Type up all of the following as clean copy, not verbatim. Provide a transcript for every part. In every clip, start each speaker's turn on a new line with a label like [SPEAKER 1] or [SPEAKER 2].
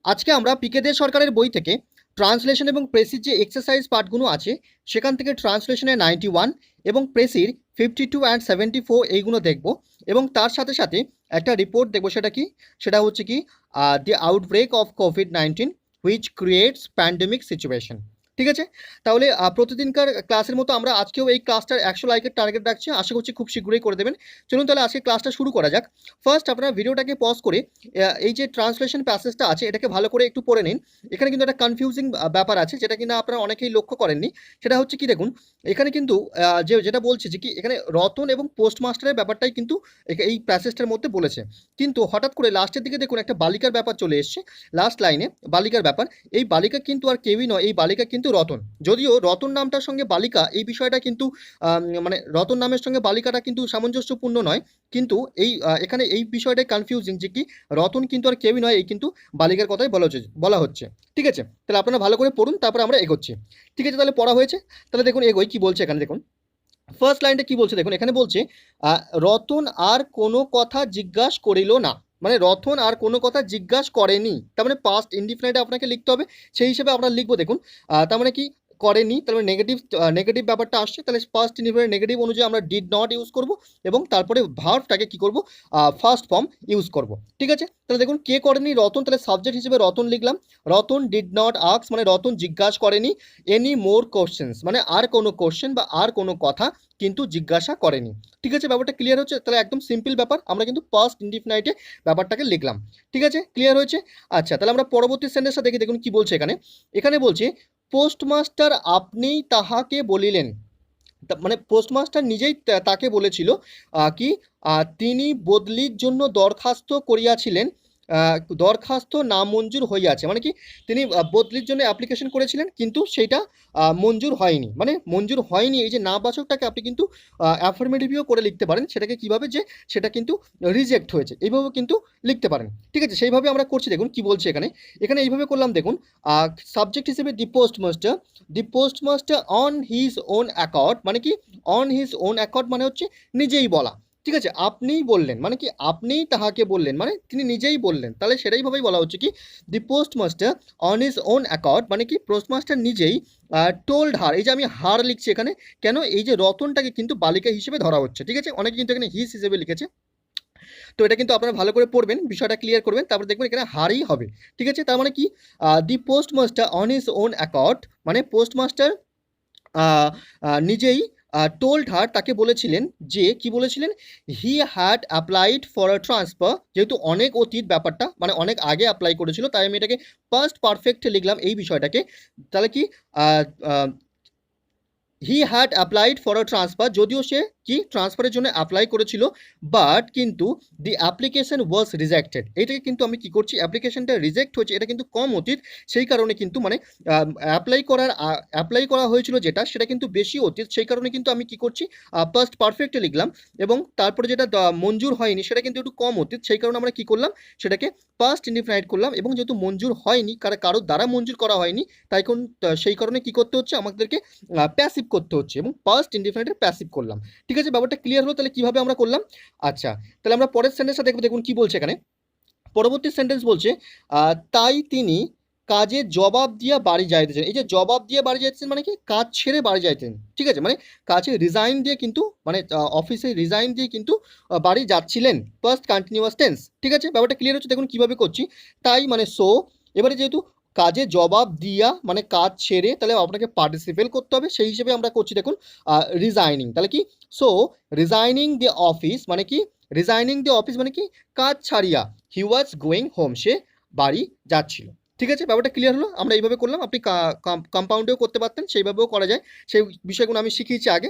[SPEAKER 1] আজকে আমরা পিকে দে সরকারের বই থেকে ট্রান্সলেশন এবং প্রেসির যে এক্সারসাইজ পার্টগুলো আছে সেখান থেকে ট্রান্সলেশনের 91 এবং প্রেসির 52 অ্যান্ড 74 এইগুলো দেখব এবং তার সাথে সাথে একটা রিপোর্ট দেখব। সেটা কি? সেটা হচ্ছে কি দি আউটব্রেক অফ কোভিড-19 হুইচ ক্রিয়েটস প্যান্ডেমিক সিচুয়েশন। ঠিক আছে, তাহলে প্রতিদিনকার ক্লাসের মতো আমরা আজকেও এই ক্লাসটার 100 লাইকের টার্গেট রাখছি, আশা করছি খুব শীঘ্রই করে দেবেন। চলুন তাহলে আজকে ক্লাসটা শুরু করা যাক। ফার্স্ট আপনারা ভিডিওটাকে পজ করে এই যে ট্রান্সলেশন প্যাসেজটা আছে এটাকে ভালো করে একটু পড়ে নিন। এখানে কিন্তু একটা কনফিউজিং ব্যাপার আছে যেটা কিনা আপনারা অনেকেই লক্ষ্য করেননি। সেটা হচ্ছে কি, দেখুন এখানে কিন্তু যেটা বলছে যে কি এখানে রতন এবং পোস্টমাস্টারের ব্যাপারটাই কিন্তু এই প্যাসেজটার মধ্যে বলেছে, কিন্তু হঠাৎ করে লাস্টের দিকে দেখুন একটা বালিকার ব্যাপার চলে এসছে। লাস্ট লাইনে বালিকার ব্যাপার, এই বালিকা কিন্তু আর কেউই নয়, এই বালিকা কিন্তু রতন। যদিও রতন নামটার সঙ্গে বালিকা এই বিষয়টা কিন্তু মানে রতন নামের সঙ্গে বালিকাটা কিন্তু সামঞ্জস্যপূর্ণ নয়, কিন্তু এখানে এই বিষয়টাই কনফিউজিং যে কি রতন কিন্তু আর কেউই নয়, এই কিন্তু বালিকার কথাই বলা হচ্ছে। ঠিক আছে, তাহলে আপনারা ভালো করে পড়ুন, তারপরে আমরা এগোচ্ছি। ঠিক আছে, তাহলে পড়া হয়েছে, তাহলে দেখুন এগোই কি বলছে এখানে। দেখুন ফার্স্ট লাইনটা কি বলছে, দেখুন এখানে বলছে রতন আর কোনো কথা জিজ্ঞাসা করিল না। মানে রতন আর কোনো কথা জিজ্ঞাসা করেনি, তার মানে পাস্ট ইনডিফিনাইট আপনাকে লিখতে হবে। সেই হিসেবে আমরা লিখবো, দেখুন তার মানে কি করেনি, তার মানে নেগেটিভ ব্যাপারটা আসছে, তাহলে ফার্স্ট ইনডিফিনাইট নেগেটিভ অনুযায়ী আমরা ডিড নট ইউজ করব এবং তারপরে ভার্বটাকে কি করব, ফার্স্ট ফর্ম ইউজ করব। ঠিক আছে, তাহলে দেখুন কে করেনি, রতন, তাহলে সাবজেক্ট হিসেবে রতন লিখলাম। রতন ডিড নট আস্ক মানে রতন জিজ্ঞাসা করেনি এনি মোর কোশ্চেন্স মানে আর কোনো কোশ্চেন বা আর কোনো কথা কিন্তু জিজ্ঞাসা করেনি। ঠিক আছে, ব্যাপারটা ক্লিয়ার হচ্ছে? তাহলে একদম সিম্পল ব্যাপার, আমরা কিন্তু পাস্ট ইনডিফিনাইটে ব্যাপারটাকে লিখলাম। ঠিক আছে, ক্লিয়ার হয়েছে? আচ্ছা, তাহলে আমরা পরবর্তী সেন্টেন্সটা দেখি। দেখুন কি বলছে এখানে। এখানে বলছে পোস্টমাস্টার আপনিই তাহাকে বলিলেন। মানে পোস্টমাস্টার নিজেই তাকে বলেছিল কি তিনি বদলির জন্য দরখাস্ত করিয়াছিলেন, দরখাস্ত নামঞ্জুর হইয়াছে। মানে কি তিনি বদলির জন্য অ্যাপ্লিকেশন করেছিলেন কিন্তু সেইটা মঞ্জুর হয়নি। মানে মঞ্জুর হয়নি এই যে নাবাচকটাকে আপনি কিন্তু অ্যাফার্মেটিভও করে লিখতে পারেন, সেটাকে কিভাবে যে সেটা কিন্তু রিজেক্ট হয়েছে এইভাবেও কিন্তু লিখতে পারেন। ঠিক আছে, সেইভাবে আমরা করছি। দেখুন কি বলছে এখানে। এখানে এইভাবে করলাম, দেখুন সাবজেক্ট হিসেবে the postmaster on his own accord. মানে কি অন হিজ ওন অ্যাকর্ড মানে হচ্ছে নিজেই বলা। ঠিক আছে, আপনিই বললেন মানে কি আপনিই তাহাকে বললেন মানে তিনি নিজেই বললেন, তাহলে সেটাইভাবেই বলা হচ্ছে কি the postmaster on his own accord মানে কি পোস্টমাস্টার নিজেই টোল্ড হার। এই যে আমি হার লিখছি এখানে কেন, এই যে রতনটাকে কিন্তু বালিকা হিসেবে ধরা হচ্ছে। ঠিক আছে, অনেকে কিন্তু এখানে হিস হিসেবে লিখেছে, তো এটা কিন্তু আপনারা ভালো করে পড়বেন, বিষয়টা ক্লিয়ার করবেন, তারপর দেখবেন এখানে হারই হবে। ঠিক আছে, তার মানে কি the postmaster on his own accord মানে পোস্টমাস্টার নিজেই টোল্ড হার তাকে বলেছিলেন যে কি বলেছিলেন, he had applied for a transfer. যেহেতু অনেক অতীত ব্যাপারটা মানে অনেক আগে অ্যাপ্লাই করেছিল, তাই আমি এটাকে পাস্ট পারফেক্ট লিখলাম এই বিষয়টাকে। তাহলে কি হি had applied for a transfer, যদিও সে কি ট্রান্সফারের জন্য অ্যাপ্লাই করেছিল, বাট কিন্তু দি অ্যাপ্লিকেশন ওয়াজ রিজেক্টেড। এটাকে কিন্তু আমি কি করছি, অ্যাপ্লিকেশনটা রিজেক্ট হয়েছে, এটা কিন্তু কম অতীত, সেই কারণে কিন্তু মানে অ্যাপ্লাই করা হয়েছিল যেটা সেটা কিন্তু বেশি অতীত, সেই কারণে কিন্তু আমি কি করছি পাস্ট পারফেক্টে লিখলাম। এবং তারপরে যেটা মঞ্জুর হয়নি সেটা কিন্তু একটু কম অতীত, সেই কারণে আমরা কি করলাম সেটাকে পাস্ট ইনডিফিনাইট করলাম। এবং যেহেতু মঞ্জুর হয়নি, কারোর দ্বারা মঞ্জুর করা হয়নি, তাই সেই কারণে কি করতে হচ্ছে আমাদেরকে প্যাসিভ করতে হচ্ছে এবং পাস্ট ইনডিফিনিটের প্যাসিভ করলাম। ঠিক আছে, ব্যাপারটা ক্লিয়ার হলো? তাহলে কিভাবে আমরা করলাম। আচ্ছা, তাহলে আমরা পরের সেন্টেন্সটা দেখব। দেখুন কি বলছে এখানে। পরবর্তী সেন্টেন্স বলছে তাই তিনি কাজে জবাব দিয়া বাড়ি যাইতেছেন। এই যে জবাব দিয়ে বাড়ি যাইতেছেন মানে কি কাজ ছেড়ে বাড়ি যাইতেন। ঠিক আছে, মানে কাজে রিজাইন দিয়ে কিন্তু মানে অফিসে রিজাইন দিয়ে কিন্তু বাড়ি যাচ্ছিলেন, ফার্স্ট কন্টিনিউয়াস টেন্স। ঠিক আছে, ব্যাপারটা ক্লিয়ার হচ্ছে? দেখুন কিভাবে করছি। তাই মানে সো, এবারে যেহেতু কাজে জবাব দিয়া মানে কাজ ছেড়ে, তাহলে আপনাকে পার্টিসিপেল করতে হবে, সেই হিসেবে আমরা করছি। দেখুন রিজাইনিং, তাহলে কি সো রিজাইনিং দি অফিস মানে কি রিজাইনিং দি অফিস মানে কি কাজ ছাড়িয়া হি ওয়াজ গোয়িং হোম, সে বাড়ি যাচ্ছিল। ঠিক আছে, ব্যাপারটা ক্লিয়ার হলো? আমরা এইভাবে করলাম, আপনি কম্পাউন্ডেও করতে পারতেন, সেইভাবেও করা যায়, সেই বিষয়গুলো আমি শিখিয়েছি আগে,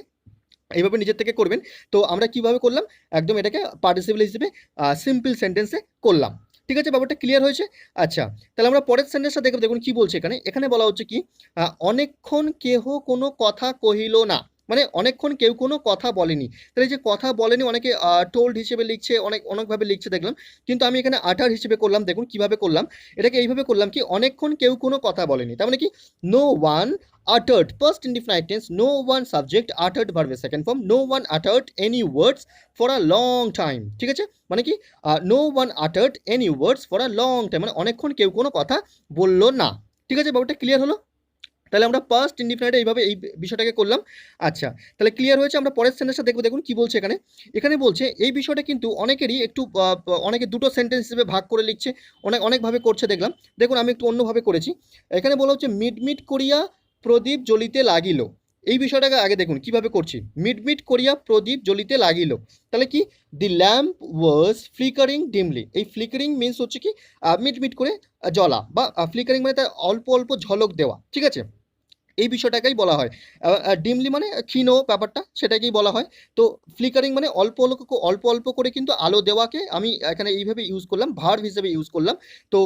[SPEAKER 1] এইভাবে নিজের থেকে করবেন। তো আমরা কিভাবে করলাম, একদম এটাকে পার্টিসিপেল হিসেবে সিম্পল সেন্টেন্সে করলাম। ঠিক আছে, ব্যাপারটা ক্লিয়ার হয়েছে? আচ্ছা, তাহলে আমরা পরের সেন্টেন্সটা দেখব। দেখুন কি বলছে এখানে। এখানে বলা হচ্ছে কি অনেকক্ষণ কেহ কোনো কথা কহিল না। মানে অনেকক্ষণ কেউ কোনো কথা বলেনি। তাহলে এই যে কথা বলেনি অনেকে টোল্ড হিসেবে লিখছে, অনেকভাবে লিখছে দেখলাম। কিন্তু আমি এখানে আটার হিসেবে করলাম, দেখুন কিভাবে করলাম। এটাকে এইভাবে করলাম কি অনেকক্ষণ কেউ কোনো কথা বলেনি। তার মানে কি no one uttered first indefinite tense, no one subject uttered verb second form, no one uttered any words for a long time, ঠিক আছে? মানে কি no one uttered any words for a long time, মানে অনেকক্ষণ কেউ কোনো কথা বললো না। ঠিক আছে, ব্যাপারটা ক্লিয়ার হলো? তাহলে আমরা ফার্স্ট ইনডিফিনাইটে এইভাবে এই বিষয়টাকে করলাম। আচ্ছা, তাহলে ক্লিয়ার হয়েছে। আমরা পরের সেন্টেন্সটা দেখবো, দেখুন কি বলছে এখানে। এখানে বলছে এই বিষয়টা কিন্তু অনেকেরই একটু অনেকে দুটো সেন্টেন্স হিসেবে ভাগ করে লিখছে, অনেকভাবে করছে দেখলাম। দেখুন আমি একটু অন্যভাবে করেছি। এখানে বলা হচ্ছে মিটমিট করিয়া প্রদীপ জ্বলিতে লাগিল। এই বিষয়টাকে আগে দেখুন কিভাবে করছি। মিটমিট করিয়া প্রদীপ জ্বলিতে লাগিল, তাহলে কি the lamp was flickering dimly. এই ফ্লিকারিং মিনস হচ্ছে কি মিটমিট করে জ্বলা, বা ফ্লিকারিং মানে তার অল্প অল্প ঝলক দেওয়া, ঠিক আছে? এই বিষয়টাকেই বলা হয় ডিমলি মানে ক্ষীণ ব্যাপারটা, সেটাকেই বলা হয়। তো ফ্লিকারিং মানে অল্প অল্প করে কিন্তু আলো দেওয়াকে আমি এখানে এইভাবে ইউজ করলাম, ভার্ব হিসেবে ইউজ করলাম। তো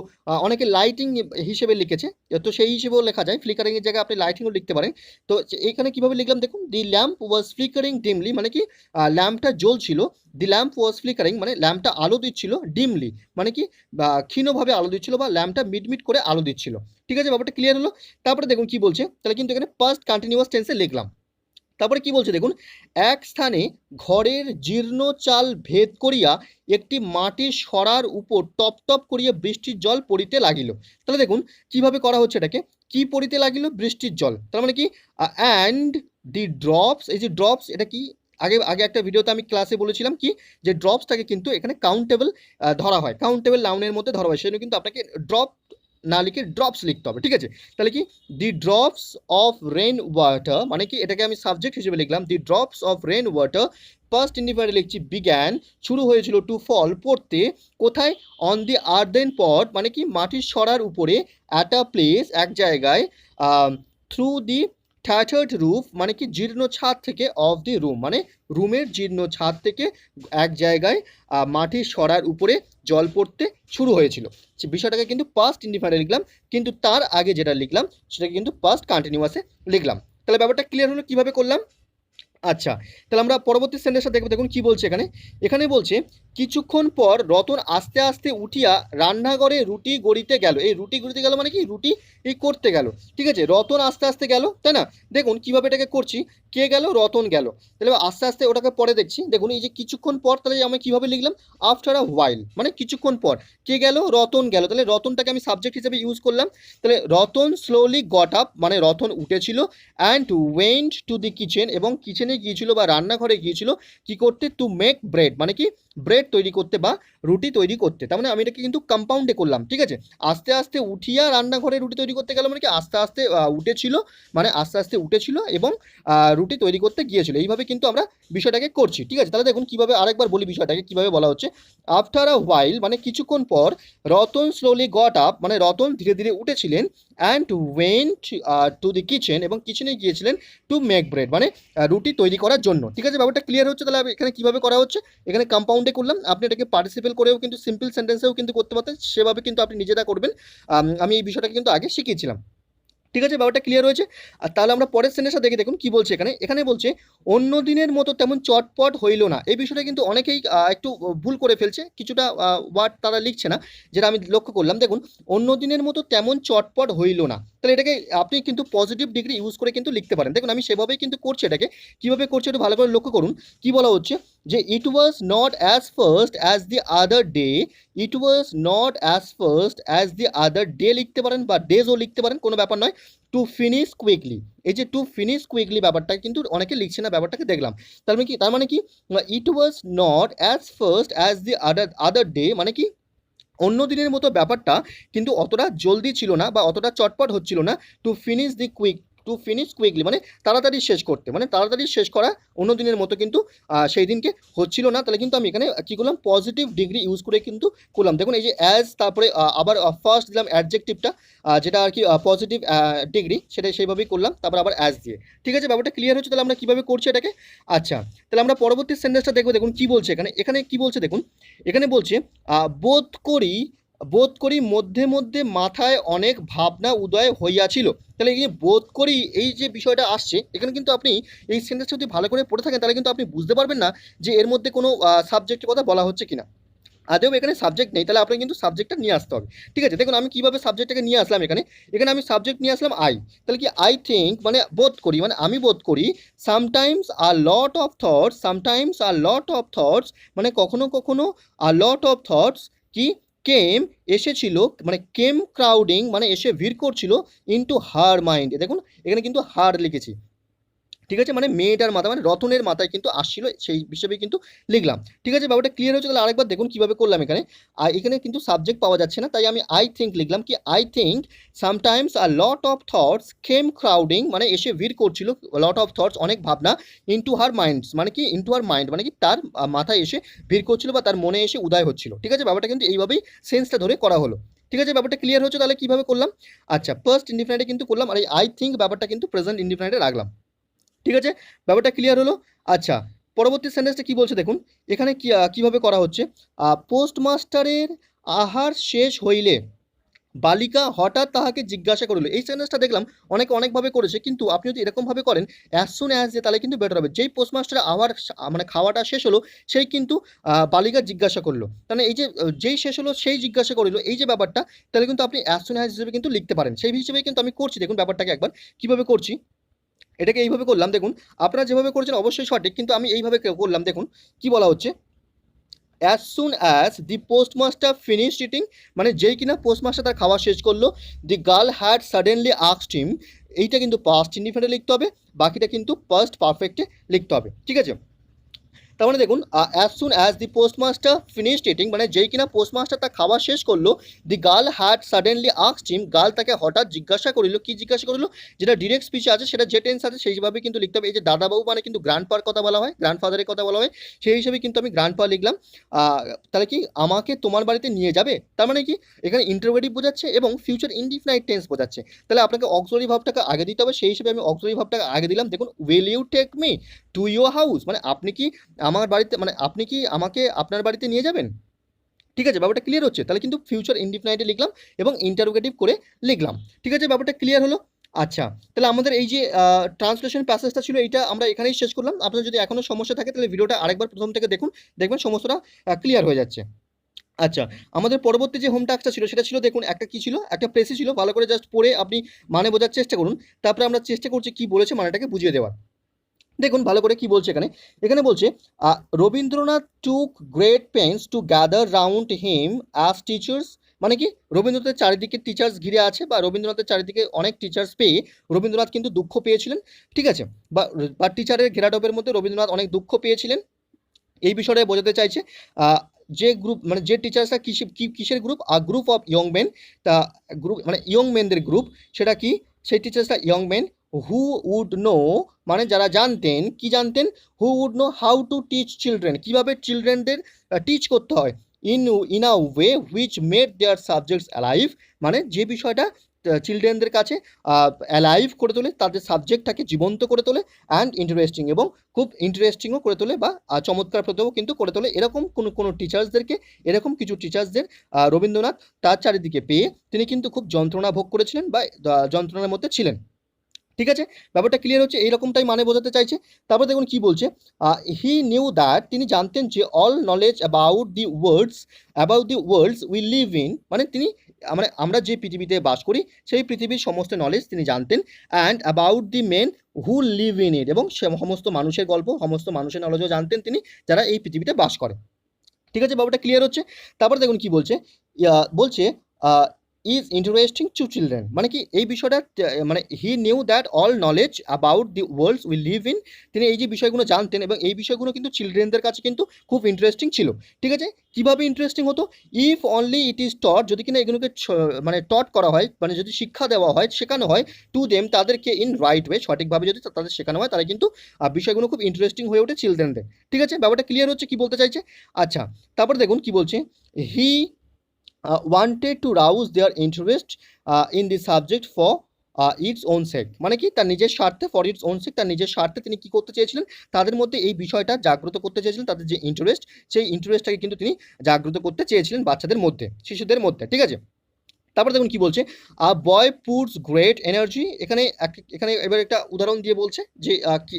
[SPEAKER 1] অনেকে লাইটিং হিসেবে লিখেছে, তো সেই হিসেবেও লেখা যায়। ফ্লিকারিংয়ের জায়গায় আপনি লাইটিংও লিখতে পারেন। তো এইখানে কিভাবে লিখলাম দেখুন, the lamp was flickering dimly, মানে কি ল্যাম্পটা জ্বলছিল। দি ল্যাম্প ওয়াজ ফ্লিকারিং মানে ল্যাম্পটা আলো দিচ্ছিল, ডিমলি মানে কি ক্ষীণভাবে আলো দিচ্ছিল, বা ল্যাম্পটা মিটমিট করে আলো দিচ্ছিল। ঠিক আছে, ব্যাপারটা ক্লিয়ার হলো? তারপরে দেখুন কি বলছে, তাহলে কিন্তু এখানে পাস্ট কন্টিনিউয়াস টেন্সে লিখলাম। তারপরে কি বলছে দেখুন, এক স্থানে ঘরের জীর্ণ চাল ভেদ করিয়া একটি মাটির সরার উপর টপ টপ করিয়া বৃষ্টির জল পড়িতে লাগিল। তাহলে দেখুন কিভাবে করা হচ্ছে এটাকে, কি পড়িতে লাগিল, বৃষ্টির জল। তার মানে কি অ্যান্ড দি ড্রপস, এই যে ড্রপস এটা কি আগে আগে একটা ভিডিওতে আমি ক্লাসে বলেছিলাম কি, যে ড্রপসটাকে কিন্তু এখানে কাউন্টেবল ধরা হয়, কাউন্টেবল নাউনের মধ্যে ধরা হয়। সেজন্য কিন্তু আপনাকে ড্রপ না লিখে ড্রপস লিখতে হবে, ঠিক আছে? তাহলে কি the drops of rain water, মানে কি এটাকে আমি সাবজেক্ট হিসেবে লিখলাম, the drops of rain water first ইন্ডিফাইন্ডে লিখছি বিজ্ঞান, শুরু হয়েছিল টু ফল পড়তে, কোথায়, অন দি আর্দেন পট মানে কি মাটির সরার উপরে, অ্যাট আ প্লেস এক জায়গায়, থ্রু দি ট্যাটার্ড রুফ মানে কি জীর্ণ ছাদ থেকে, অফ দি রুম মানে রুমের জীর্ণ ছাদ থেকে এক জায়গায় মাটির সরার উপরে জল পড়তে শুরু হয়েছিল। বিষয়টাকে কিন্তু পাস্ট ইনডিফাইন্ডে লিখলাম, কিন্তু তার আগে যেটা লিখলাম সেটাকে কিন্তু পাস্ট কন্টিনিউয়াসে লিখলাম। তাহলে ব্যাপারটা ক্লিয়ার হলো কিভাবে করলাম? আচ্ছা, তাহলে আমরা পরবর্তী সেন্টেন্সটা দেখব, দেখুন কি বলছে এখানে। এখানে বলছে কিছুক্ষণ পর রতন আস্তে আস্তে উঠিয়া রান্নাঘরে রুটি গড়িতে গেল। এই রুটি গড়িতে গেল মানে কি রুটি এই করতে গেল, ঠিক আছে? রতন আস্তে আস্তে গেল, তাই না? দেখুন কিভাবে এটাকে করছি, কে গেল, রতন গেল। তাহলে আস্তে আস্তে ওটাকে পরে দেখছি। দেখুন এই যে কিছুক্ষণ পর, তাহলে আমি কিভাবে লিখলাম, আফটার আ হোয়াইল মানে কিছুক্ষণ পর, কে গেল, রতন গেল। তাহলে রতনটাকে আমি সাবজেক্ট হিসেবে ইউজ করলাম। তাহলে রতন স্লোলি গট আপ মানে রতন উঠেছিল, and went to the kitchen এবং কিচেনে গিয়েছিল বা রান্নাঘরে গিয়েছিল কি করতে, টু মেক ব্রেড মানে কি ব্রেড তৈরি করতে বা রুটি তৈরি করতে। তার মানে আমি এটাকে কিন্তু কম্পাউন্ডে করলাম, ঠিক আছে? আস্তে আস্তে উঠিয়া রান্নাঘরে রুটি তৈরি করতে গেল মানে কি আস্তে আস্তে উঠেছিল, মানে আস্তে আস্তে উঠেছিল এবং রুটি তৈরি করতে গিয়েছিল। এইভাবে কিন্তু আমরা বিষয়টাকে করছি, ঠিক আছে? তাহলে দেখুন কিভাবে, আরেকবার বলি বিষয়টাকে কিভাবে বলা হচ্ছে। আফটার আ হোয়াইল মানে কিছুক্ষণ পর, রতন স্লোলি গট আপ মানে রতন ধীরে ধীরে উঠেছিলেন, and went to the kitchen এবং কিচেনে গিয়েছিলেন, টু মেক ব্রেড মানে রুটি তৈরি করার জন্য। ঠিক আছে, ব্যাপারটা ক্লিয়ার হচ্ছে? তাহলে এখানে কিভাবে করা হচ্ছে, এখানে কম্পাউন্ডে করলাম। আপনি এটাকে পার্টিসিপেল করেও কিন্তু সিম্পল সেন্টেন্সেও কিন্তু করতে পারতেন, সেভাবে কিন্তু আপনি নিজেরা করবেন। আমি এই বিষয়টাকে কিন্তু আগে শিখিয়েছিলাম। ঠিক আছে, ব্যাপারটা ক্লিয়ার হয়েছে? আর তাহলে আমরা পরের সেন্টেন্সটা দেখে দেখুন কি বলছে এখানে। এখানে বলছে অন্য দিনের মতো তেমন চটপট হইল না। এই বিষয়টা কিন্তু অনেকেই একটু ভুল করে ফেলছে, কিছুটা ওয়ার্ড তারা লিখছে না, যেটা আমি লক্ষ্য করলাম। দেখুন অন্য দিনের মতো তেমন চটপট হইল না, তাহলে এটাকে আপনি কিন্তু পজিটিভ ডিগ্রি ইউজ করে কিন্তু লিখতে পারেন। দেখুন আমি সেভাবেই কিন্তু করছি, এটাকে কীভাবে করছি একটু ভালো করে লক্ষ্য করুন। কি বলা হচ্ছে যে it was not as fast as the other day, it was not as fast as the other day লিখতে পারেন, বা ডেজও লিখতে পারেন, কোনো ব্যাপার নয়। টু ফিনিশ কুইকলি, এই যে টু ফিনিশ কুইকলি ব্যাপারটা কিন্তু অনেকে লিখছে না, ব্যাপারটাকে দেখলাম। তার মানে কি it was not as fast as the other day মানে কি অন্য দিনের মতো ব্যাপারটা কিন্তু অতটা জলদি ছিল না বা অতটা চটপট হচ্ছিল না। টু ফিনিশ কুইকলি মানে তাড়াতাড়ি শেষ করতে, মানে তাড়াতাড়ি শেষ করা অন্য দিনের মতো কিন্তু সেই দিনকে হচ্ছিল না। তাহলে কিন্তু আমি এখানে কী করলাম, পজিটিভ ডিগ্রি ইউজ করে কিন্তু করলাম। দেখুন এই যে অ্যাজ, তারপরে আবার ফার্স্ট দিলাম অ্যাডজেক্টিভটা, যেটা আর কি পজিটিভ ডিগ্রি, সেটা সেইভাবেই করলাম, তারপর আবার অ্যাজ দিয়ে। ঠিক আছে, ব্যাপারটা ক্লিয়ার হচ্ছে? তাহলে আমরা কীভাবে করছি এটাকে। আচ্ছা, তাহলে আমরা পরবর্তী সেন্টেন্সটা দেখবো, দেখুন কী বলছে এখানে। এখানে কী বলছে দেখুন, এখানে বলছে বোধ করি বোধ করি মধ্যে মধ্যে মাথায় অনেক ভাবনা উদয় হইয়াছিল। তাহলে এই যে বোধ করি এই যে বিষয়টা আসছে, এখানে কিন্তু আপনি এই সেন্টেন্সটা যদি ভালো করে পড়ে থাকেন তাহলে কিন্তু আপনি বুঝতে পারবেন না যে এর মধ্যে কোনো সাবজেক্টের কথা বলা হচ্ছে কিনা। আদৌ এখানে সাবজেক্ট নেই, তাহলে আপনাকে কিন্তু সাবজেক্টটা নিয়ে আসতে হবে। ঠিক আছে, দেখুন আমি কীভাবে সাবজেক্টটাকে নিয়ে আসলাম। এখানে এখানে আমি সাবজেক্ট নিয়ে আসলাম আই। তাহলে কি আই থিঙ্ক মানে বোধ করি, মানে আমি বোধ করি sometimes a lot of thoughts, sometimes a lot of thoughts মানে কখনো কখনো আ লট অফ থটস কি কেম এসেছিল, মানে কেম ক্রাউডিং মানে এসে ভিড় করছিল ইনটু হার মাইন্ড। দেখুন এখানে কিন্তু হার লিখেছি, ঠিক আছে, মানে মেয়েটার মাথা মানে রতনের মাথায় কিন্তু আসছিল, সেই হিসেবে কিন্তু লিখলাম। ঠিক আছে, ব্যাপারটা ক্লিয়ার হচ্ছে। তাহলে আরেকবার দেখুন কীভাবে করলাম। এখানে এখানে কিন্তু সাবজেক্ট পাওয়া যাচ্ছে না, তাই আমি আই থিঙ্ক লিখলাম। কি I think sometimes a lot of thoughts came crowding মানে এসে ভিড় করছিল, লট অফ থটস অনেক ভাবনা, ইনটু হার মাইন্ডস মানে কি ইনটু হার মাইন্ড মানে কি তার মাথায় এসে ভিড় করছিল বা তার মনে এসে উদয় হচ্ছিল। ঠিক আছে, ব্যাপারটা কিন্তু এইভাবেই সেন্সটা ধরে করা হলো। ঠিক আছে, ব্যাপারটা ক্লিয়ার হচ্ছে। তাহলে কীভাবে করলাম, আচ্ছা ফার্স্ট ইনডিফিনাইটে কিন্তু করলাম, আর এই আই থিঙ্ক ব্যাপারটা কিন্তু প্রেজেন্ট ইনডিফিনাইটে রাখলাম। ঠিক আছে, ব্যাপারটা ক্লিয়ার হলো। আচ্ছা পরবর্তী সেন্টেন্সটা কি বলছে দেখুন। এখানে কীভাবে করা হচ্ছে, পোস্টমাস্টারের আহার শেষ হইলে বালিকা হঠাৎ তাহাকে জিজ্ঞাসা করিল। এই সেন্টেন্সটা দেখলাম অনেকে অনেকভাবে করেছে, কিন্তু আপনি যদি এরকমভাবে করেন অ্যাজ সুন অ্যাজ যে, তাহলে কিন্তু বেটার হবে। যেই পোস্টমাস্টারের আহার মানে খাওয়াটা শেষ হলো সেই কিন্তু বালিকা জিজ্ঞাসা করলো, তাহলে এই যে যেই শেষ হলো সেই জিজ্ঞাসা করিল, এই যে ব্যাপারটা, তাহলে কিন্তু আপনি অ্যাজ সুন অ্যাজ হিসেবে কিন্তু লিখতে পারেন। সেই হিসেবে কিন্তু আমি করছি, দেখুন ব্যাপারটাকে একবার কীভাবে করছি। এটাকে এইভাবে করলাম, দেখুন আপনারা যেভাবে করেছেন অবশ্যই সঠিক, কিন্তু আমি এইভাবে করলাম। দেখুন কি বলা হচ্ছে, as soon as the postmaster finished eating মানে যেই কিনা পোস্টমাস্টার তার খাওয়া শেষ করলো, the girl had suddenly asked হিম, এইটা কিন্তু পাস্ট ইনডিফিনিটে লিখতে হবে, বাকিটা কিন্তু পাস্ট পারফেক্টে লিখতে হবে। ঠিক আছে, তার মানে দেখুন as soon as the postmaster finished eating মানে যেই কিনা পোস্টমাস্টার তার খাওয়া শেষ করলো, the girl had suddenly asked him, girl তাকে হঠাৎ জিজ্ঞাসা করিল। কি জিজ্ঞাসা করিল, যেটা ডিরেক্ট স্পিচে আছে সেটা যে টেন্স আছে সেইভাবে কিন্তু লিখতে হবে। এই যে দাদাবাবু মানে কিন্তু গ্র্যান্ডপার কথা বলা হয়, গ্র্যান্ডফাদারের কথা বলা হয়, সেই হিসেবে কিন্তু আমি গ্র্যান্ডপা লিখলাম। তাহলে কি আমাকে তোমার বাড়িতে নিয়ে যাবে, তার মানে কি এখানে ইন্টারোগেটিভ বোঝাচ্ছে এবং ফিউচার ইনডিফিনাইট টেন্স বোঝাচ্ছে। তাহলে আপনাকে অক্সিলারি ভার্বটাকে আগে দিতে হবে, সেই হিসেবে আমি অক্সিলারি ভার্বটাকে আগে দিলাম। দেখুন will you take me to your house মানে আপনি কি আমার বাড়িতে মানে আপনি কি আমাকে আপনার বাড়িতে নিয়ে যাবেন। ঠিক আছে, ব্যাপারটা ক্লিয়ার হচ্ছে। তাহলে কিন্তু ফিউচার ইনডিফিনাইটে লিখলাম এবং ইন্টারোগেটিভ করে লিখলাম। ঠিক আছে, ব্যাপারটা ক্লিয়ার হলো। আচ্ছা তাহলে আমাদের এই যে ট্রান্সলেশন প্যাসেজটা ছিল এইটা আমরা এখানেই শেষ করলাম। আপনার যদি এখনও সমস্যা থাকে তাহলে ভিডিওটা আরেকবার প্রথম থেকে দেখুন, দেখবেন সমস্যাটা ক্লিয়ার হয়ে যাচ্ছে। আচ্ছা আমাদের পরবর্তী যে হোম টাস্কটা ছিল সেটা ছিল, দেখুন একটা কি ছিল, একটা প্রেসি ছিল, ভালো করে জাস্ট পড়ে আপনি মানে বোঝার চেষ্টা করুন, তারপরে আমরা চেষ্টা করছি কি বলেছে মানেটাকে বুঝিয়ে দেওয়ার। দেখুন ভালো করে কি বলছে এখানে। এখানে বলছে Rabindranath took great pains to gather round him as teachers মানে কি রবীন্দ্রনাথের চারিদিকে টিচার্স ঘিরে আছে বা রবীন্দ্রনাথের চারিদিকে অনেক টিচার্স পেয়ে রবীন্দ্রনাথ কিন্তু দুঃখ পেয়েছিলেন। ঠিক আছে, বা টিচারের ঘেরাটোপের মধ্যে রবীন্দ্রনাথ অনেক দুঃখ পেয়েছিলেন, এই বিষয়টা বোঝাতে চাইছে। যে গ্রুপ মানে যে টিচার্সরা কিসের group, group of young men, তা গ্রুপ মানে ইয়ং মেনদের গ্রুপ, সেটা কি সেই টিচার্সরা young men who would know মানে যারা জানতেন, কি জানতেন, who would know how to teach children কীভাবে চিলড্রেনদের টিচ করতে হয়, in a way which made their subjects alive মানে যে বিষয়টা চিলড্রেনদের কাছে অ্যালাইভ করে তোলে, তাদের সাবজেক্টটাকে জীবন্ত করে তোলে, অ্যান্ড ইন্টারেস্টিং এবং খুব ইন্টারেস্টিংও করে তোলে বা চমৎকারপ্রদও কিন্তু করে তোলে। এরকম কোনো টিচার্সদেরকে, এরকম কিছু টিচার্সদের রবীন্দ্রনাথ তার চারিদিকে পেয়ে তিনি কিন্তু খুব যন্ত্রণা ভোগ করেছিলেন বা যন্ত্রণার মধ্যে ছিলেন। ঠিক আছে, ব্যাপারটা ক্লিয়ার হচ্ছে, এইরকমটাই মানে বোঝাতে চাইছে। তারপর দেখুন কি বলছে, হি নিউ দ্যাট তিনি জানতেন যে all knowledge about the worlds we live in মানে তিনি মানে আমরা যে পৃথিবীতে বাস করি সেই পৃথিবীর সমস্ত নলেজ তিনি জানতেন, and about the men who live in it এবং সমস্ত মানুষের গল্প, সমস্ত মানুষের নলেজও জানতেন তিনি যারা এই পৃথিবীতে বাস করে। ঠিক আছে, ব্যাপারটা ক্লিয়ার হচ্ছে। তারপর দেখুন কি বলছে, বলছে ইজ ইন্টারেস্টিং টু চিলড্রেন মানে কি এই বিষয়টা মানে he knew that all knowledge about the worlds we live in তিনি এই যে বিষয়গুলো জানতেন এবং এই বিষয়গুলো কিন্তু চিলড্রেনদের কাছে কিন্তু খুব ইন্টারেস্টিং ছিল। ঠিক আছে, কীভাবে ইন্টারেস্টিং হতো, if only it is taught যদি কিনা এগুলোকে মানে টট করা হয় মানে যদি শিক্ষা দেওয়া হয় শেখানো হয়, টু দেম তাদেরকে ইন রাইট ওয়ে সঠিকভাবে যদি তাদের শেখানো হয় তাহলে কিন্তু বিষয়গুলো খুব ইন্টারেস্টিং হয়ে ওঠে চিলড্রেনদের। ঠিক আছে, ব্যাপারটা ক্লিয়ার হচ্ছে কি বলতে চাইছে। আচ্ছা তারপর দেখুন কি বলছে, he wanted to rouse their interest in the subject for its own sake, মানে কি তার নিজের স্বার্থে, ফর ইটস ওন সেক, তার নিজের স্বার্থে তিনি কি করতে চেয়েছিলেন, তাদের মধ্যে এই বিষয়টা জাগ্রত করতে চেয়েছিলেন, তাদের যে ইন্টারেস্ট, সেই ইন্টারেস্টটাকে কিন্তু তিনি জাগ্রত করতে চেয়েছিলেন বাচ্চাদের মধ্যে, শিশুদের মধ্যে, ঠিক আছে। তারপর দেখুন কি বলছে, আ বয় পুটস গ্রেট এনার্জি, এখানে এবার একটা উদাহরণ দিয়ে বলছে যে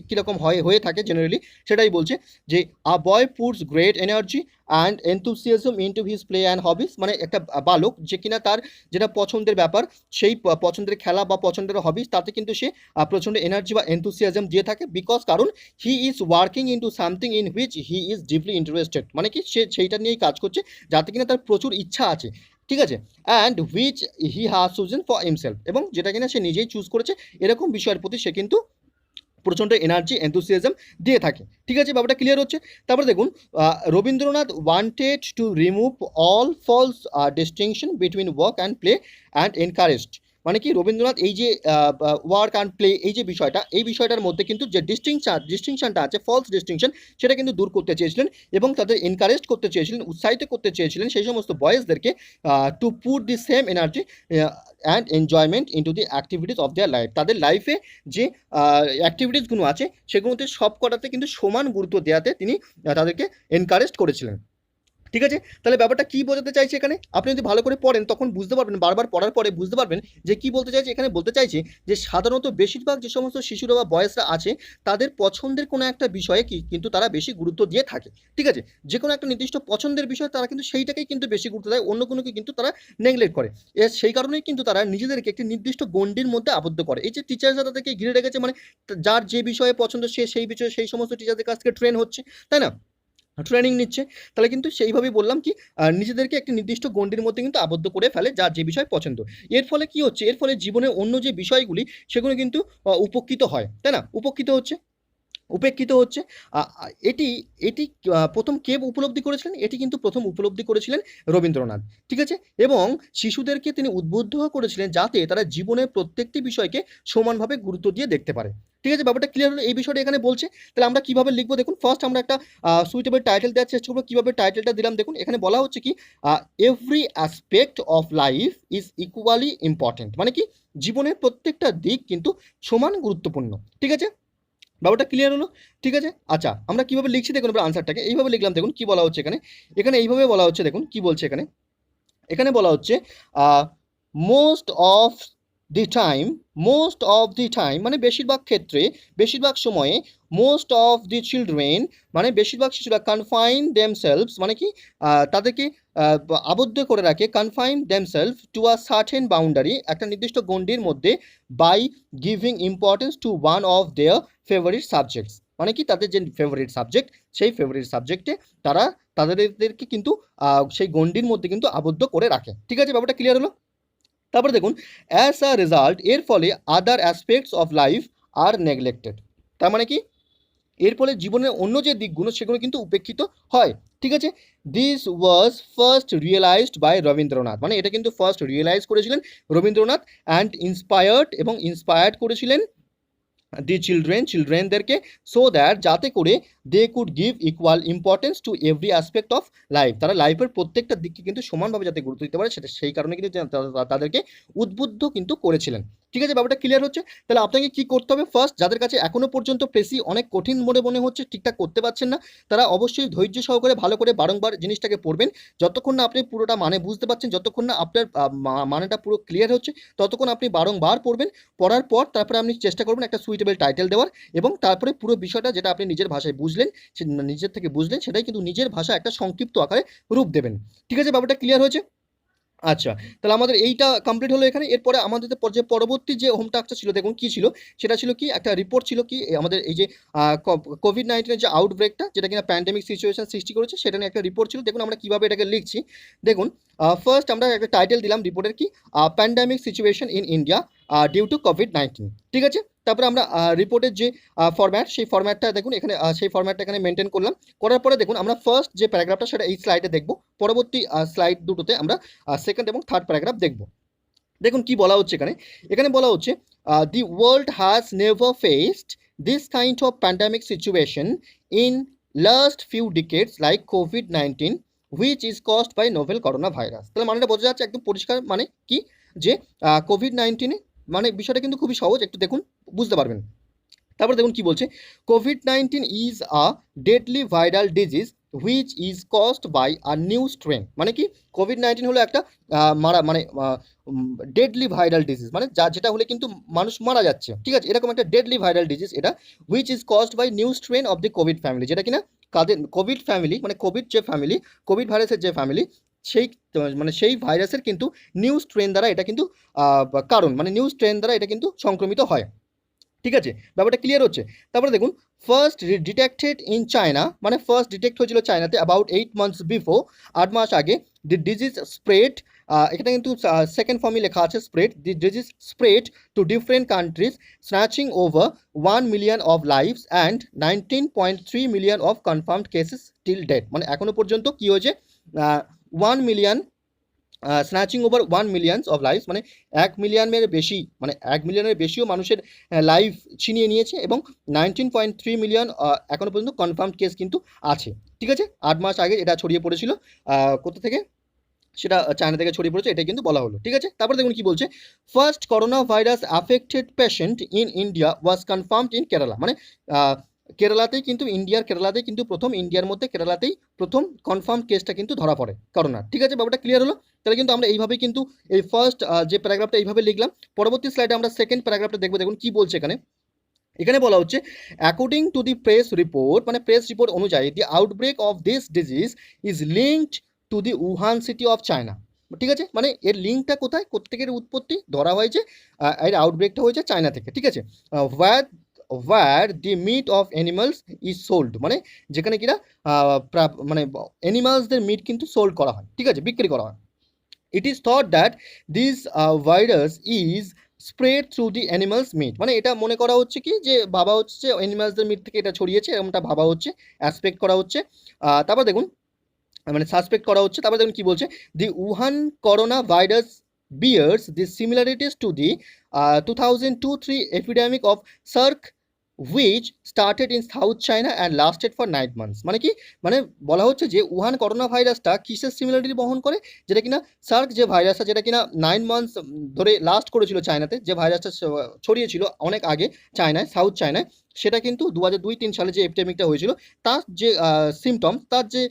[SPEAKER 1] কীরকম হয়ে থাকে জেনারেলি, সেটাই বলছে যে a boy puts great energy and enthusiasm into his play and hobbies, মানে একটা বালক যে কিনা তার যেটা পছন্দের ব্যাপার, সেই পছন্দের খেলা বা পছন্দের হবিস, তাতে কিন্তু সে প্রচণ্ড এনার্জি বা এনথুসিয়াজম দিয়ে থাকে, বিকজ কারণ he is working into something in which he is deeply interested, মানে কি সে সেইটা নিয়েই কাজ করছে যাতে কিনা তার প্রচুর ইচ্ছা আছে, ঠিক আছে, and which he has chosen for himself, এবং যেটা কিনা সে নিজেই চুজ করেছে, এরকম বিষয়ের প্রতি সে কিন্তু প্রচণ্ড এনার্জি এনথুসিয়াজম দিয়ে থাকে, ঠিক আছে, ব্যাপারটা ক্লিয়ার হচ্ছে। তারপরে দেখুন, Rabindranath wanted to remove all false distinction between work and play and encouraged, মানে কি রবীন্দ্রনাথ এই যে ওয়ার্ক অ্যান্ড প্লে এই যে বিষয়টা, এই বিষয়টার মধ্যে কিন্তু যে ডিস্টিংশনটা আছে, ফলস ডিস্টিংশন, সেটা কিন্তু দূর করতে চেয়েছিলেন, এবং তাদের এনকারেজ করতে চেয়েছিলেন, উৎসাহিত করতে চেয়েছিলেন সেই সমস্ত বয়েজদেরকে to put the same energy and enjoyment into the activities of their life, তাদের লাইফে যে অ্যাক্টিভিটিসগুলো আছে সেগুলোতে সব কটাতে কিন্তু সমান গুরুত্ব দেওয়াতে তিনি তাদেরকে এনকারেজ করেছিলেন, ঠিক আছে। তাহলে ব্যাপারটা কি বোঝাতে চাইছে এখানে, আপনি যদি ভালো করে পড়েন তখন বুঝতে পারবেন, বারবার পড়ার পরে বুঝতে পারবেন যে কি বলতে চাইছে। এখানে বলতে চাইছে যে সাধারণত বেশিরভাগ যে সমস্ত শিশুরা বা বয়সরা আছে তাদের পছন্দের কোনো একটা বিষয়ে কিন্তু তারা বেশি গুরুত্ব দিয়ে থাকে, ঠিক আছে, যে কোনো একটা নির্দিষ্ট পছন্দের বিষয় তারা কিন্তু সেইটাকেই কিন্তু বেশি গুরুত্ব দেয়, অন্য কোনোকে কিন্তু তারা নেগলেক্ট করে, সেই কারণেই কিন্তু তারা নিজেদেরকে একটি নির্দিষ্ট গণ্ডির মধ্যে আবদ্ধ করে। এই যে টিচার্সরা তাদেরকে ঘিরে রেখেছে, মানে যার যে বিষয়ে পছন্দ সে সেই বিষয়ে সেই সমস্ত টিচারদের কাছ থেকে ট্রেন হচ্ছে, তাই না, ট্রেনিং নিচ্ছে, তাহলে কিন্তু সেইভাবেই বললাম কি নিজেদেরকে একটি নির্দিষ্ট গণ্ডির মধ্যে কিন্তু আবদ্ধ করে ফেলে যার যে বিষয় পছন্দ। এর ফলে কি হচ্ছে, এর ফলে জীবনের অন্য যে বিষয়গুলি সেগুলো কিন্তু উপকৃত হয়, তাই না, উপেক্ষিত হচ্ছে। এটি এটি প্রথম কে উপলব্ধি করেছিলেন, এটি কিন্তু প্রথম উপলব্ধি করেছিলেন রবীন্দ্রনাথ, ঠিক আছে, এবং শিশুদেরকে তিনি উদ্বুদ্ধ করেছিলেন যাতে তারা জীবনের প্রত্যেকটি বিষয়কে সমানভাবে গুরুত্ব দিয়ে দেখতে পারে, ঠিক আছে, ব্যাপারটা ক্লিয়ার হলো। এই বিষয়টা এখানে বলছে, তাহলে আমরা কীভাবে লিখবো দেখুন, ফার্স্ট আমরা একটা সুইটেবল টাইটেল দেওয়ার চেষ্টা করবো। কীভাবে টাইটেলটা দিলাম দেখুন, এখানে বলা হচ্ছে কি every aspect of life is equally important, মানে কি জীবনের প্রত্যেকটা দিক কিন্তু সমান গুরুত্বপূর্ণ, ঠিক আছে, ব্যাপারটা ক্লিয়ার হলো, ঠিক আছে। আচ্ছা, আমরা কীভাবে লিখছি দেখুন, এবার আনসারটাকে এইভাবে লিখলাম, দেখুন কি বলা হচ্ছে এখানে, এখানে এইভাবে বলা হচ্ছে, দেখুন কি বলছে এখানে, এখানে বলা হচ্ছে মোস্ট অফ দি টাইম, মানে বেশিরভাগ ক্ষেত্রে, বেশিরভাগ সময়ে, মোস্ট অফ দি চিলড্রেন, মানে বেশিরভাগ শিশুরা কনফাইন দেমসেলভস, মানে কি তাদেরকে আবদ্ধ করে রাখে, confine themselves to a certain boundary, একটা নির্দিষ্ট গণ্ডির মধ্যে, by giving importance to one of their favourite subjects, মানে কি তাদের যে ফেভারিট সাবজেক্ট, সেই ফেভারিট সাবজেক্টে তারা তাদেরকে কিন্তু সেই গণ্ডির মধ্যে কিন্তু আবদ্ধ করে রাখে, ঠিক আছে, ব্যাপারটা ক্লিয়ার হলো। তারপরে দেখুন, অ্যাজ আ রেজাল্ট, এর ফলে other aspects of life are neglected, তার মানে কি এর ফলে জীবনের অন্য যে দিকগুলো সেগুলো কিন্তু উপেক্ষিত হয়, ঠিক আছে। This was first realised by Rabindranath, মানে এটা কিন্তু ফার্স্ট রিয়েলাইজ করেছিলেন রবীন্দ্রনাথ, অ্যান্ড ইন্সপায়ার্ড করেছিলেন দি চিলড্রেনদেরকে, সো দ্যাট যাতে করে they could give equal importance to every aspect of life, তারা লাইফের প্রত্যেকটা দিককে কিন্তু সমানভাবে যাতে গুরুত্ব দিতে পারে, সেটা সেই কারণে কিন্তু তাদেরকে উদ্বুদ্ধ কিন্তু করেছিলেন, ঠিক আছে, ব্যাপারটা ক্লিয়ার হচ্ছে। তাহলে আপনাকে কি করতে হবে, ফার্স্ট যাদের কাছে এখনো পর্যন্ত প্রেসি অনেক কঠিন মনে হচ্ছে, ঠিকঠাক করতে পারছেন না, তারা অবশ্যই ধৈর্য সহকারে ভালো করে বারংবার জিনিসটাকে পড়বেন, যতক্ষণ না আপনি পুরোটা মানে বুঝতে পারছেন, যতক্ষণ না আপনার মানেটা পুরো ক্লিয়ার হচ্ছে, ততক্ষণ আপনি বারংবার পড়বেন, পড়ার পর তারপরে আপনি চেষ্টা করবেন একটা সুইটেবল টাইটেল দেওয়ার, এবং তারপরে পুরো বিষয়টা যেটা আপনি নিজের ভাষায় বুঝলেন, নিজের থেকে বুঝলেন, সেটাই কিন্তু নিজের ভাষা একটা সংক্ষিপ্ত আকারে রূপ দেবেন, ঠিক আছে, ব্যাপারটা ক্লিয়ার হয়েছে। আচ্ছা, তাহলে আমাদের এইটা কমপ্লিট হলো এখানে। এরপরে আমাদের যে পরবর্তী যে হোম টাস্কটা ছিল দেখুন কি ছিল, সেটা ছিল কি একটা রিপোর্ট ছিল কি আমাদের এই যে কোভিড-19 যে আউটব্রেকটা, যেটা কিনা প্যান্ডেমিক সিচুয়েশন সৃষ্টি করেছে, সেটা নিয়ে একটা রিপোর্ট ছিল। দেখুন আমরা কীভাবে এটাকে লিখছি, দেখুন ফার্স্ট আমরা একটা টাইটেল দিলাম রিপোর্টের কি, pandemic situation in India due to কোভিড-19, ঠিক আছে। তারপরে আমরা রিপোর্টের যে ফরম্যাট, সেই ফরম্যাটটা দেখুন এখানে, সেই ফরম্যাটটা এখানে মেনটেন করলাম, করার পরে দেখুন আমরা ফার্স্ট যে প্যারাগ্রাফটা সেটা এই স্লাইডে দেখব, পরবর্তী স্লাইড দুটোতে আমরা সেকেন্ড এবং থার্ড প্যারাগ্রাফ দেখব। দেখুন কি বলা হচ্ছে এখানে, এখানে বলা হচ্ছে the world has never faced this kind of pandemic situation in last few decades like কোভিড-19 which is caused by novel corona virus. তাহলে মানেটা বোঝা যাচ্ছে একদম পরিষ্কার, মানে কি যে কোভিড-19 মানে বিষয়টা কিন্তু খুবই সহজ, একটু দেখুন বুঝতে পারবেন। তারপর দেখুন কি বলছে, কোভিড-19 is a deadly viral disease which is caused by a new strain. মানে কি, কোভিড-19 হলো একটা মারা মানে ডেডলি ভাইরাল ডিজিজ, মানে যেটা হলে কিন্তু মানুষ মারা যাচ্ছে, ঠিক আছে, এরকম একটা ডেডলি ভাইরাল ডিজিজ এটা, which is caused by new strain of the COVID family, যেটা কিনা কাদের কোভিড ফ্যামিলি, মানে কোভিড যে ফ্যামিলি, কোভিড ভাইরাসের যে ফ্যামিলি, সেই মানে সেই ভাইরাসের কিন্তু নিউ স্ট্রেন দ্বারা এটা কিন্তু কারণ, মানে নিউ স্ট্রেন দ্বারা এটা কিন্তু সংক্রমিত হয়, ঠিক আছে, ব্যাপারটা ক্লিয়ার হচ্ছে। তারপরে দেখুন, ফার্স্ট ডিটেক্টেড ইন চায়না, মানে ফার্স্ট ডিটেক্ট হয়েছিল চায়নাতে অ্যাবাউট 8 months বিফোর, 8 মাস আগে। দি ডিজিজ স্প্রেড, এখানে কিন্তু সেকেন্ড ফর্মে লেখা আছে spread, the disease spread to different countries, snatching over 1 million of lives and 19.3 million of confirmed cases till date. মানে এখনো পর্যন্ত কি হয়েছে, 1 million snatching over 1 million of life, মানে 1 মিলিয়নের বেশি, মানে 1 মিলিয়নের বেশিও মানুষের লাইফ ছিনিয়ে নিয়েছে, এবং 19.3 মিলিয়ন এখনো পর্যন্ত কনফার্ম কেস কিন্তু আছে, ঠিক আছে। 8 মাস আগে এটা ছড়িয়ে পড়েছিল, কোথা থেকে, সেটা চায়না থেকে ছড়িয়ে পড়েছে, এটাই কিন্তু বলা হলো, ঠিক আছে। তারপরে দেখুন কি বলছে, first corona virus affected patient in India was confirmed in Kerala. মানে কেরালাতেই কিন্তু, কেরালাতেই কিন্তু প্রথম, ইন্ডিয়ার মধ্যে কেরালাতেই প্রথম কনফার্ম কেসটা কিন্তু ধরা পড়ে করোনা, ঠিক আছে, ব্যাপারটা ক্লিয়ার হলো। তাহলে কিন্তু আমরা এইভাবেই কিন্তু এই ফার্স্ট যে প্যারাগ্রাফটা এইভাবে লিখলাম। পরবর্তী স্লাইডে আমরা সেকেন্ড প্যারাগ্রাফটা দেখবো। দেখুন কি বলছে এখানে, এখানে বলা হচ্ছে according to the press report, মানে প্রেস রিপোর্ট অনুযায়ী, the outbreak of this disease is linked to the Wuhan city of China. ঠিক আছে, মানে এর লিঙ্কটা কোথায়, কোথেকে উৎপত্তি ধরা হয়েছে, এর আউটব্রেকটা হয়েছে চায়না থেকে, ঠিক আছে। Where the meat of animals is sold, মানে যেখানে কিনা মানে অ্যানিমালসদের মিট কিন্তু সোল্ড করা হয়, ঠিক আছে, বিক্রি করা হয়। It is thought that this virus is spread through the animals meat, মানে এটা মনে করা হচ্ছে কি, যে ভাবা হচ্ছে যে অ্যানিমালসদের মিট থেকে এটা ছড়িয়েছে, এরকমটা ভাবা হচ্ছে, অ্যাসপেক্ট করা হচ্ছে। তারপর দেখুন, মানে সাসপেক্ট করা হচ্ছে। তারপর দেখুন কি বলছে, the Wuhan corona virus bears the similarities to the 2002-3 epidemic of SARS which started in South China and lasted for 9 months। মানে কি, মানে বলা হচ্ছে যে উহান করোনা ভাইরাসটা কিসের সিমিলারিটি বহন করে, যেটা কিনা সার্ক যে ভাইরাসটা, যেটা কিনা 9 months ধরে লাস্ট করেছিল চায়নাতে, যে ভাইরাসটা ছড়িয়েছিল অনেক আগে চায়নায়, সাউথ চায়নায়, সেটা কিন্তু 2002-3 সালে যে এপিডেমিকটা হয়েছিল, তার যে সিমটমস, তার যে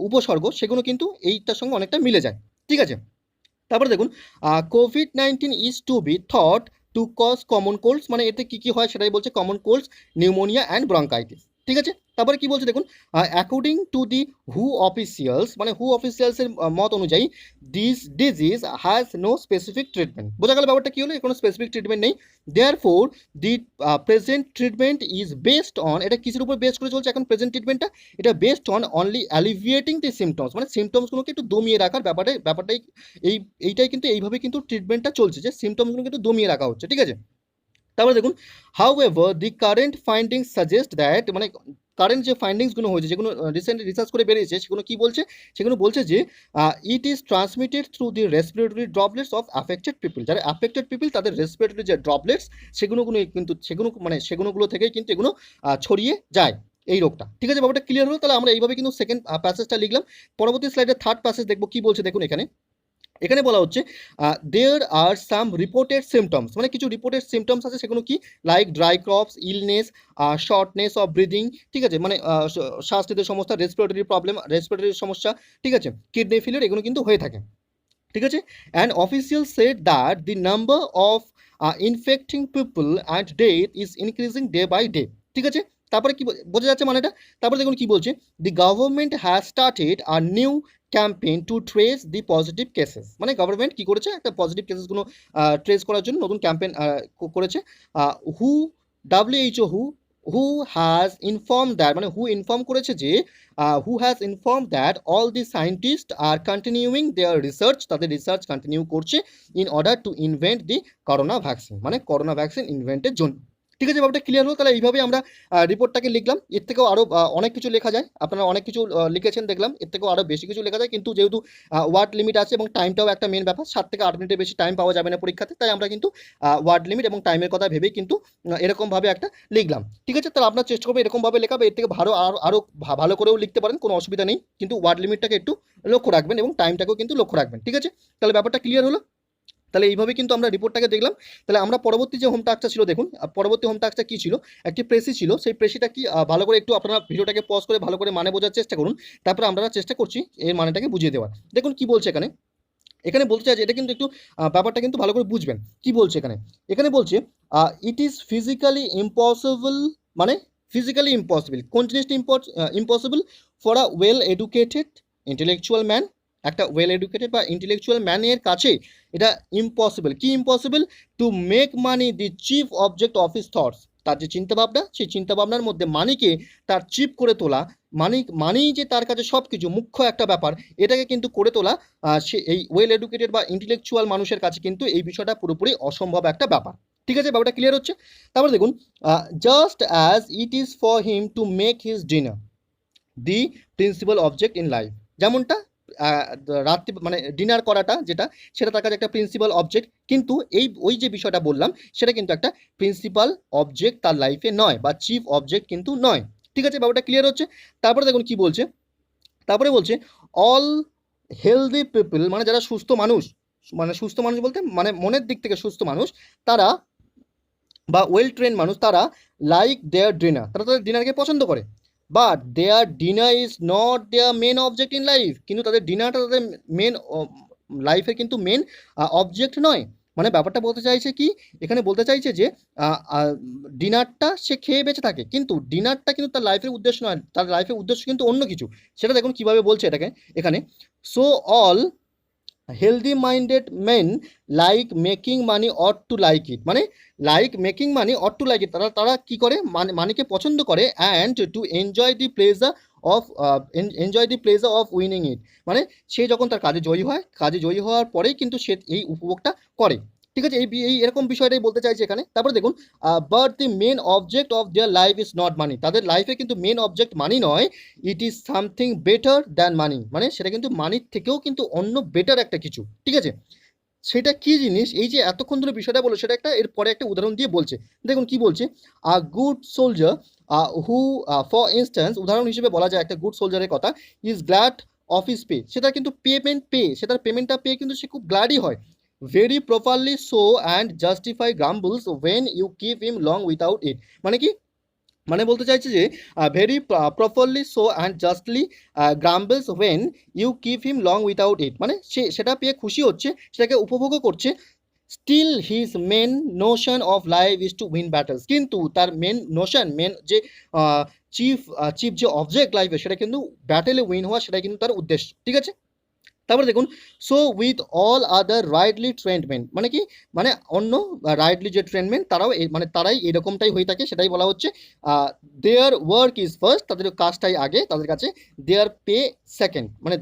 [SPEAKER 1] উপসর্গ, সেগুলো কিন্তু এইটার সঙ্গে অনেকটা মিলে যায়, ঠিক আছে। তারপরে দেখুন, কোভিড-19 is to be thought to cause common colds, মানে এতে কী কী হয় সেটাই বলছে, common colds, pneumonia and bronchitis, ঠিক আছে। তারপরে কি বলছে দেখুন, অ্যাকর্ডিং টু দি হু অফিসিয়ালস, মানে হু অফিসিয়ালসের মত অনুযায়ী, this disease has no specific treatment. বোঝা গেল ব্যাপারটা কী হলো, কোনো স্পেসিফিক ট্রিটমেন্ট নেই। Therefore the present treatment is based on, এটা কিসের উপর বেস করে চলছে এখন প্রেজেন্ট ট্রিটমেন্টটা, এটা based on only alleviating the symptoms, মানে সিমটমসগুলোকে একটু দমিয়ে রাখার ব্যাপারটাই এইটাই কিন্তু, এইভাবে কিন্তু ট্রিটমেন্টটা চলছে, যে সিমটমসগুলো কিন্তু দমিয়ে রাখা হচ্ছে, ঠিক আছে। তারপরে দেখুন, how ever the current findings suggest that, মানে কারেন্ট যে ফাইন্ডিংসগুলো হয়েছে, যেগুলো রিসেন্টলি রিসার্চ করে বেরিয়েছে, সেগুলো কি বলছে, সেগুলো বলছে যে it is transmitted through the respiratory droplets of affected people, যারা অ্যাফেক্টেড পিপল তাদের রেসপিরেটরি যে ড্রপলেটস, সেগুলো কিন্তু সেগুলো থেকেই কিন্তু এগুলো ছড়িয়ে যায় এই রোগটা, ঠিক আছে, ব্যাপারটা ক্লিয়ার হলো। তাহলে আমরা এইভাবে কিন্তু সেকেন্ড প্যাসেজটা লিখলাম। পরবর্তী স্লাইডে থার্ড প্যাসেজ দেখবো কি বলছে। দেখুন এখানে বলা হচ্ছে দেয়ার আর সাম রিপোর্টেড সিমটমস, মানে কিছু রিপোর্টেড সিমটমস আছে, সেগুলো কি, like dry crops, illness, shortness of breathing, ঠিক আছে, মানে শ্বাস নিতে সমস্যা, রেসপিরেটরি প্রবলেম, রেসপিরেটরি সমস্যা, ঠিক আছে, কিডনি ফেলিয়ার, এগুলো কিন্তু হয়ে থাকে, ঠিক আছে। And official said that the number of infecting people and death is increasing day by day, ঠিক আছে। তারপরে কি বোঝা যাচ্ছে মানেটা। তারপরে দেখুন কি বলছে, the government has started a new campaign to trace the positive cases, মানে গভর্নমেন্ট কি করেছে, একটা পজিটিভ কেসেসগুলো ট্রেস করার জন্য নতুন ক্যাম্পেইন করেছে। হু WHO হু হ্যাজ ইনফর্ম দ্যাট, মানে হু ইনফর্ম করেছে যে, হু has inform that all the scientist are continuing their research, তাদের রিসার্চ কন্টিনিউ করছে in order to invent the corona vaccine, মানে করোনা ভ্যাকসিন ইনভেন্টের জন্য, ঠিক আছে, ব্যাপারটা ক্লিয়ার হলো। তাহলে এইভাবে আমরা রিপোর্টটাকে লিখলাম। এর থেকেও আরও অনেক কিছু লেখা যায়, আপনারা অনেক কিছু লিখেছেন দেখলাম, এর থেকেও আরও বেশি কিছু লেখা যায়, কিন্তু যেহেতু ওয়ার্ড লিমিট আছে এবং টাইমটাও একটা মেন ব্যাপার, 7 থেকে 8 মিনিটের বেশি টাইম পাওয়া যাবে না পরীক্ষাতে, তাই আমরা কিন্তু ওয়ার্ড লিমিট এবং টাইমের কথা ভেবেই কিন্তু এরকমভাবে একটা লিখলাম, ঠিক আছে। তাহলে আপনার চেষ্টা করবেন এরকমভাবে লেখা, বা এর থেকে আরও ভালো করেও লিখতে পারেন, কোনো অসুবিধা নেই, কিন্তু ওয়ার্ড লিমিটটাকে একটু লক্ষ্য রাখবেন এবং টাইমটাকেও কিন্তু লক্ষ্য রাখবেন, ঠিক আছে। তাহলে ব্যাপারটা ক্লিয়ার হলো। তাহলে এইভাবে কিন্তু আমরা রিপোর্টটাকে দেখলাম। তাহলে আমরা পরবর্তী যে হোম টাস্কটা ছিল দেখুন, পরবর্তী হোম টাস্কটা কী ছিল, একটি প্রেসি ছিল, সেই প্রেসিটা কি ভালো করে একটু আপনারা ভিডিওটাকে পজ করে ভালো করে মানে বোঝার চেষ্টা করুন, তারপরে আমরা চেষ্টা করছি এর মানেটাকে বুঝিয়ে দেওয়ার। দেখুন কি বলছে এখানে, এখানে বলতে চাই যে এটা কিন্তু একটু ব্যাপারটা কিন্তু ভালো করে বুঝবেন কি বলছে এখানে। এখানে বলছে ইট ইজ ফিজিক্যালি ইম্পসিবল, মানে ফিজিক্যালি ইম্পসিবল, কোন জিনিসটা impossible for a well educated intellectual man, একটা ওয়েল এডুকেটেড বা ইন্টেলেকচুয়াল ম্যানের কাছে এটা ইম্পসিবল, কি impossible, to make money the chief object of his thoughts, তার যে চিন্তাভাবনা সেই চিন্তাভাবনার মধ্যে মানিকে তার চিপ করে তোলা, মানি যে তার কাছে সব কিছু মুখ্য একটা ব্যাপার, এটাকে কিন্তু করে তোলা সে এই ওয়েল এডুকেটেড বা ইন্টেলেকচুয়াল মানুষের কাছে কিন্তু এই বিষয়টা পুরোপুরি অসম্ভব একটা ব্যাপার। ঠিক আছে, ব্যাপারটা ক্লিয়ার হচ্ছে। তারপরে দেখুন, just as it is for him to make his dinner the principal object in life, যেমনটা রাত্রি মানে ডিনার করাটা যেটা, সেটা তার কাছে একটা প্রিন্সিপাল অবজেক্ট, কিন্তু ওই যে বিষয়টা বললাম সেটা কিন্তু একটা প্রিন্সিপাল অবজেক্ট তার লাইফে নয়, বা চিফ অবজেক্ট কিন্তু নয়। ঠিক আছে, ব্যাপারটা ক্লিয়ার হচ্ছে। তারপরে দেখুন কি বলছে, তারপরে বলছে অল হেলদি পিপল, মানে যারা সুস্থ মানুষ, মানে সুস্থ মানুষ বলতে মানে মনের দিক থেকে সুস্থ মানুষ, তারা বা ওয়েল ট্রেন মানুষ, তারা লাইক দেয়ার ডিনার, তারা তাদের ডিনারকে পছন্দ করে, but their dinner is not their main object in life, কিন্তু তাদের ডিনারটা তাদের মেন লাইফের কিন্তু মেন অবজেক্ট নয়। মানে ব্যাপারটা বলতে চাইছে কি, এখানে বলতে চাইছে যে ডিনারটা সে খেয়ে বেঁচে থাকে, কিন্তু ডিনারটা কিন্তু তার লাইফের উদ্দেশ্য নয়, তার লাইফের উদ্দেশ্য কিন্তু অন্য কিছু। সেটা দেখুন কিভাবে বলছে এটাকে এখানে, so all healthy minded men like making money ought to like it, মানে like making money ought to like it, তারা তারা কী করে, মানিকে পছন্দ করে, and to enjoy the pleasure of winning it, মানে সে যখন তার কাজে জয়ী হওয়ার পরেই কিন্তু সে এই উপভোগটা করে। ঠিক আছে, এই এরকম বিষয়টাই বলতে চাইছে এখানে। তারপরে দেখুন, but the main object of their life is not money, তাদের লাইফে কিন্তু মেন অবজেক্ট মানি নয়, it is something better than money, মানে সেটা কিন্তু মানির থেকেও কিন্তু অন্য বেটার একটা কিছু। ঠিক আছে, সেটা কি জিনিস, এই যে এতক্ষণ ধরে বিষয়টা বলো সেটা একটা এরপরে একটা উদাহরণ দিয়ে বলছে। দেখুন কি বলছে, a good soldier who, for instance, উদাহরণ হিসেবে বলা যায় একটা গুড সোলজারের কথা, is glad of his pay, সেটা কিন্তু সেটার পেমেন্টটা পেয়ে কিন্তু সে খুব গ্ল্যাডই হয়, very properly so and justify grumbles when you keep him long without it, মানে কি, মানে বলতে চাইছে যে very properly so and justly grumbles when you keep him long without it, মানে সে সেটা পেয়ে খুশি হচ্ছে, সেটাকে উপভোগও করছে, still his main notion of life is to win battles, কিন্তু তার মেন যে চিফ যে অবজেক্ট লাইফে, সেটা কিন্তু ব্যাটেলে উইন হওয়া, সেটাই কিন্তু তার উদ্দেশ্য। ঠিক আছে, তারপরে দেখুন, so with all other rightly trained men, মানে কি, মানে অন্য রাইটলি যে ট্রেন্ডমেন তারাও মানে তারাই এরকমটাই হয়ে থাকে, সেটাই বলা হচ্ছে, দেয়ার ওয়ার্ক ইজ ফার্স্ট, তাদের কাজটাই আগে তাদের কাছে, দেয়ার পে সেকেন্ড, মানে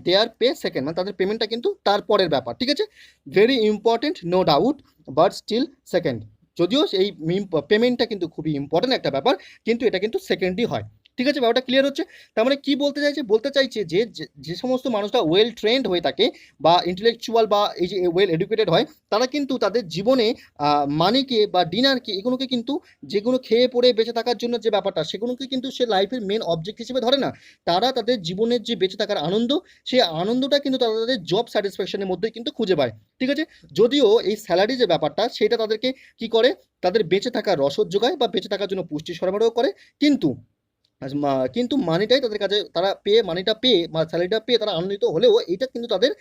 [SPEAKER 1] মানে তাদের পেমেন্টটা কিন্তু তারপরের ব্যাপার। ঠিক আছে, very important no doubt, but still second, যদিও এই পেমেন্টটা কিন্তু খুবই ইম্পর্টেন্ট একটা ব্যাপার, কিন্তু এটা কিন্তু সেকেন্ডই হয়। ঠিক আছে, ব্যাপারটা ক্লিয়ার হচ্ছে। তার মানে কি বলতে চাইছে যে যে সমস্ত মানুষরা ওয়েল ট্রেন্ড হয়ে থাকে বা ইন্টেলেকচুয়াল বা এই যে ওয়েল এডুকেটেড হয়, তারা কিন্তু তাদের জীবনে মানিকে বা ডিনারকে, এগুলোকে কিন্তু, যেগুলো খেয়ে পড়ে বেঁচে থাকার জন্য যে ব্যাপারটা, সেগুলোকে কিন্তু সে লাইফের মেন অবজেক্ট হিসেবে ধরে না, তারা তাদের জীবনের যে বেঁচে থাকার আনন্দ, সেই আনন্দটা কিন্তু তারা তাদের জব স্যাটিসফ্যাকশনের মধ্যেই কিন্তু খুঁজে পায়। ঠিক আছে, যদিও এই স্যালারি যে ব্যাপারটা, সেটা তাদেরকে কি করে, তাদের বেঁচে থাকার রসদ যোগায় বা বেঁচে থাকার জন্য পুষ্টি সরবরাহ করে, কিন্তু মানিটাই তাদের কাছে, তারা মানিটা পেয়ে বা স্যালারিটা পেয়ে তারা আনন্দিত হলেও এটা কিন্তু তাদের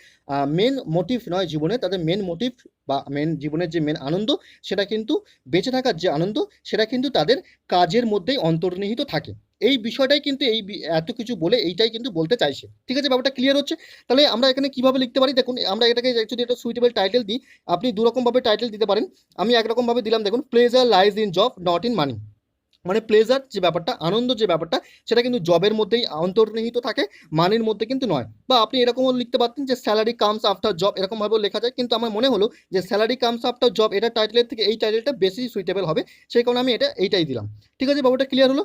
[SPEAKER 1] মেন মোটিভ নয় জীবনে, তাদের মেন মোটিভ বা জীবনের যে মেন আনন্দ, সেটা কিন্তু বেঁচে থাকার যে আনন্দ, সেটা কিন্তু তাদের কাজের মধ্যেই অন্তর্নিহিত থাকে। এই বিষয়টাই কিন্তু এত কিছু বলে এইটাই কিন্তু বলতে চাইছে। ঠিক আছে, ব্যাপারটা ক্লিয়ার হচ্ছে। তাহলে আমরা এখানে কিভাবে লিখতে পারি, দেখুন আমরা এটাকে যদি একটা সুইটেবল টাইটেল দিই, আপনি দুরকমভাবে টাইটেল দিতে পারেন। আমি একরকমভাবে দিলাম, দেখুন, pleasure lies in job not in মানি, মানে প্লেজার যে ব্যাপারটা, আনন্দ যে ব্যাপারটা, সেটা কিন্তু জবের মধ্যেই অন্তর্নিহিত থাকে, মানির মধ্যে কিন্তু নয়। বা আপনি এরকমও লিখতে পারতেন যে স্যালারি কামস আফটার জব, এরকমভাবেও লেখা যায়, কিন্তু আমার মনে হলো যে স্যালারি কামস আফটার জব এটা টাইটেলের থেকে এই টাইটেলটা বেশি সুইটেবল হবে, সেই কারণে আমি এইটাই দিলাম। ঠিক আছে, ব্যাপারটা ক্লিয়ার হলো।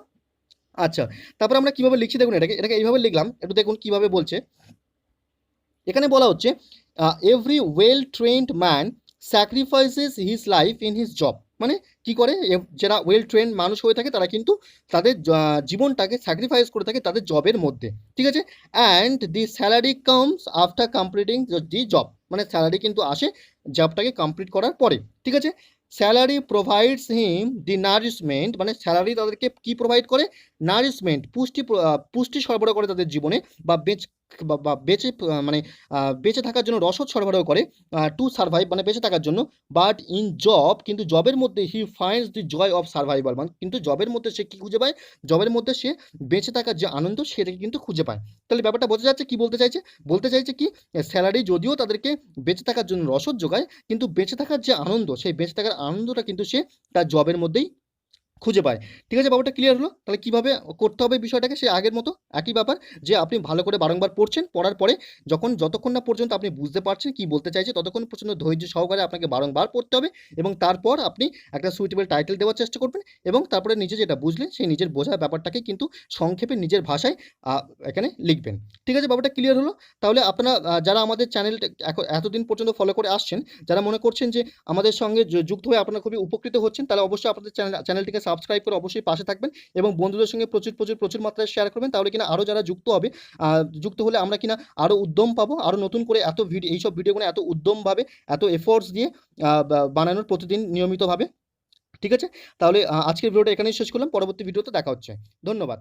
[SPEAKER 1] আচ্ছা, তারপরে আমরা কিভাবে লিখছি দেখুন, এটাকে এইভাবে লিখলাম, একটু দেখুন কিভাবে বলছে। এখানে বলা হচ্ছে, every well trend man sacrifices his life in his job, মানে কি করে, যারা ওয়েল ট্রেন্ড মানুষ হয়ে থাকে তারা কিন্তু তাদের জীবনটাকে স্যাক্রিফাইস করে থাকে তাদের জবের মধ্যে। ঠিক আছে, and the salary comes after completing the job, মানে স্যালারি কিন্তু আসে জবটাকে কমপ্লিট করার পরে, ঠিক আছে। স্যালারি প্রোভাইডস হিম দি নারিশমেন্ট, মানে স্যালারি তাদেরকে কি প্রোভাইড করে, নারিশমেন্ট, পুষ্টি সরবরাহ করে তাদের জীবনে, বা বেঁচে মানে বেঁচে থাকার জন্য রসদ সরবরাহ করে, টু সার্ভাইভ মানে বেঁচে থাকার জন্য। বাট ইন জব, কিন্তু জবের মধ্যে he finds the joy of survival, মানে কিন্তু জবের মধ্যে সে কি খুঁজে পায়, জবের মধ্যে সে বেঁচে থাকার যে আনন্দ সেটাকে কিন্তু খুঁজে পায়। তাহলে ব্যাপারটা বোঝা যাচ্ছে কি বলতে চাইছে, বলতে চাইছে কি, স্যালারি যদিও তাদেরকে বেঁচে থাকার জন্য রসদ যোগায়, কিন্তু বেঁচে থাকার যে আনন্দ, সেই বেঁচে থাকার আনন্দটা কিন্তু সে তার জবের মধ্যেই খুঁজে পায়। ঠিক আছে, ব্যাপারটা ক্লিয়ার হলো। তাহলে কিভাবে করতে হবে বিষয়টাকে, সে আগের মতো একই ব্যাপার, যে আপনি ভালো করে বারংবার পড়ছেন, পড়ার পরে যতক্ষণ না পর্যন্ত আপনি বুঝতে পারছেন কি বলতে চাইছে, ততক্ষণ পর্যন্ত ধৈর্য সহকারে আপনাকে বারংবার পড়তে হবে, এবং তারপর আপনি একটা সুইটেবল টাইটেল দেওয়ার চেষ্টা করবেন, এবং তারপরে নিজে যেটা বুঝলেন সেই নিজের বোঝার ব্যাপারটাকে কিন্তু সংক্ষেপে নিজের ভাষায় এখানে লিখবেন। ঠিক আছে, ব্যাপারটা ক্লিয়ার হলো। তাহলে আপনারা যারা আমাদের চ্যানেলটা এতদিন পর্যন্ত ফলো করে আসছেন, যারা মনে করছেন যে আমাদের সঙ্গে যুক্ত হয়ে আপনারা খুবই উপকৃত হচ্ছেন, তাহলে অবশ্যই আপনাদের চ্যানেলটিকে সাবস্ক্রাইব করে অবশ্যই পাশে থাকবেন, এবং বন্ধুদের সঙ্গে প্রচুর মাত্রায় শেয়ার করবেন। তাহলে কিনা আরও যারা যুক্ত হবে, যুক্ত হলে আমরা কিনা আরও উদ্যম পাবো, আরও নতুন করে এত ভিডিও, এইসব ভিডিওগুলো এত উদ্যমভাবে, এত এফোর্টস দিয়ে বানানোর প্রতিদিন নিয়মিতভাবে। ঠিক আছে, তাহলে আজকের ভিডিওটা এখানেই শেষ করলাম, পরবর্তী ভিডিওতে দেখা হচ্ছে। ধন্যবাদ।